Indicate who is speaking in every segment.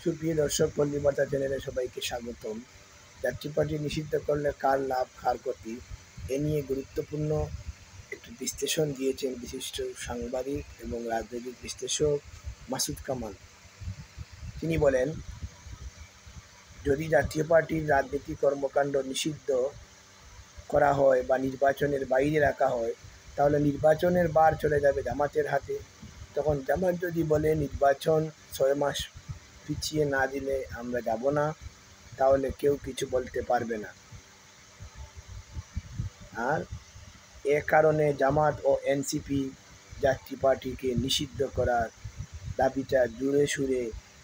Speaker 1: সুপ্রিয় দর্শক, পল্লী বার্তা চ্যানেলে সবাইকে স্বাগতম। যাত্রী পার্টি নিষিদ্ধ করলে কার লাভ কার ক্ষতি, এ নিয়ে গুরুত্বপূর্ণ একটি বিশ্লেষণ দিয়েছেন বিশিষ্ট সাংবাদিক এবং রাজনৈতিক বিশ্লেষক মাসুদ কামাল। তিনি বলেন, যদি জাতীয় পার্টির রাজনৈতিক কর্মকাণ্ড নিষিদ্ধ করা হয় বা নির্বাচনের বাইরে রাখা হয়, তাহলে নির্বাচনের বার চলে যাবে জামাতের হাতে। তখন জামাত যদি বলে নির্বাচন 6 মাস পিছিয়ে না দিলে আমরা যাব না, তাহলে কেউ কিছু বলতে পারবে না। আর এ কারণে জামাত ও এনসিপি জাতীয় পার্টিকে নিষিদ্ধ করার দাবিটা জোরে সুরে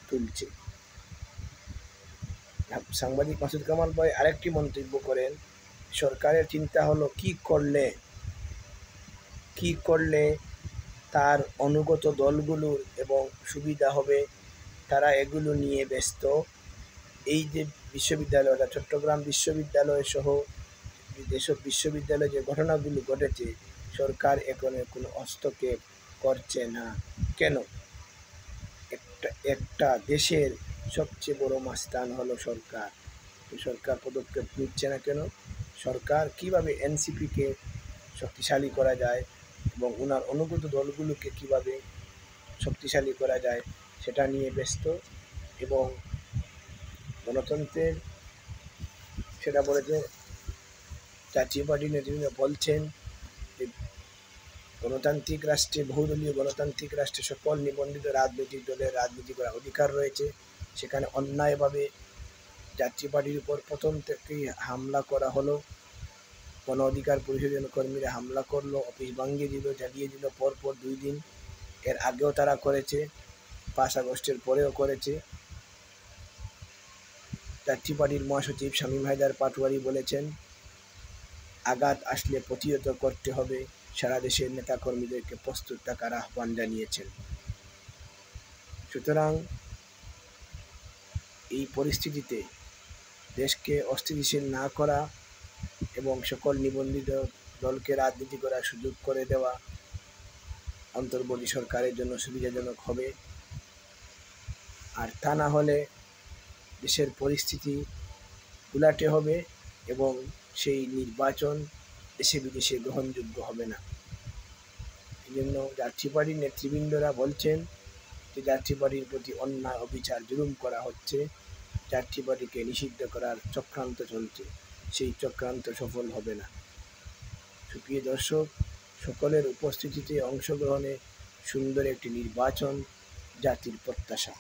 Speaker 1: তুলছে। সাংবাদিক মাসুদ কামাল ভাই আরেকটি মন্তব্য করেন, সরকারের চিন্তা হলো কি করলে তার অনুগত দলগুলোর এবং সুবিধা হবে, তারা এগুলো নিয়ে ব্যস্ত। এই যে বিশ্ববিদ্যালয়টা, চট্টগ্রাম বিশ্ববিদ্যালয় সহ যেসব বিশ্ববিদ্যালয়ে যে ঘটনাগুলো ঘটেছে, সরকার এখানে কোনো হস্তক্ষেপ করছে না কেন? একটা দেশের সবচেয়ে বড় মাস্তান হলো সরকার। সরকার পদক্ষেপ নিচ্ছে না কেন? সরকার কিভাবে এনসিপিকে শক্তিশালী করা যায় এবং ওনার অনুগত দলগুলোকে কিভাবে শক্তিশালী করা যায় সেটা নিয়ে ব্যস্ত। এবং গণতন্ত্রের সেটা বলেছে জাতীয় পার্টির নেতৃত্ব বলছেন যে গণতান্ত্রিক রাষ্ট্রে, বহুদলীয় গণতান্ত্রিক রাষ্ট্রে সকল নিবন্ধিত রাজনৈতিক দলের রাজনীতি করার অধিকার রয়েছে। সেখানে অন্যায়ভাবে জাতীয় পার্টির উপর প্রথম থেকেই হামলা করা হলো। গণ অধিকার পরিষদের কর্মীরা হামলা করলো, অফিস ভাঙিয়ে দিল, জ্বালিয়ে দিল পরপর 2 দিন। এর আগেও তারা করেছে, 5 আগস্টের পরেও করেছে। জাতীয় পার্টির মহাসচিব শামীম হায়দার পাটোয়ারি বলেছেন, আঘাত আসলে প্রতিহত করতে হবে। সারা দেশের নেতাকর্মীদেরকে প্রস্তুত থাকার আহ্বান জানিয়েছেন। সুতরাং এই পরিস্থিতিতে দেশকে অস্থিতিশীল না করা এবং সকল নিবন্ধিত দলকে রাজনীতি করার সুযোগ করে দেওয়া অন্তর্বর্তী সরকারের জন্য সুবিধাজনক হবে। আর তা না হলে দেশের পরিস্থিতি উল্টে হবে এবং সেই নির্বাচন দেশে বিদেশে গ্রহণযোগ্য হবে না। এই জন্য জাতীয় পার্টির নেতৃবৃন্দরা বলছেন যে জাতীয় পার্টির প্রতি অন্যায়, অবিচার, জুলুম করা হচ্ছে, জাতীয় পার্টিকে নিষিদ্ধ করার চক্রান্ত চলছে, সেই চক্রান্ত সফল হবে না। সুপ্রিয় দর্শক, সকলের উপস্থিতিতে অংশগ্রহণে সুন্দর একটি নির্বাচন জাতির প্রত্যাশা।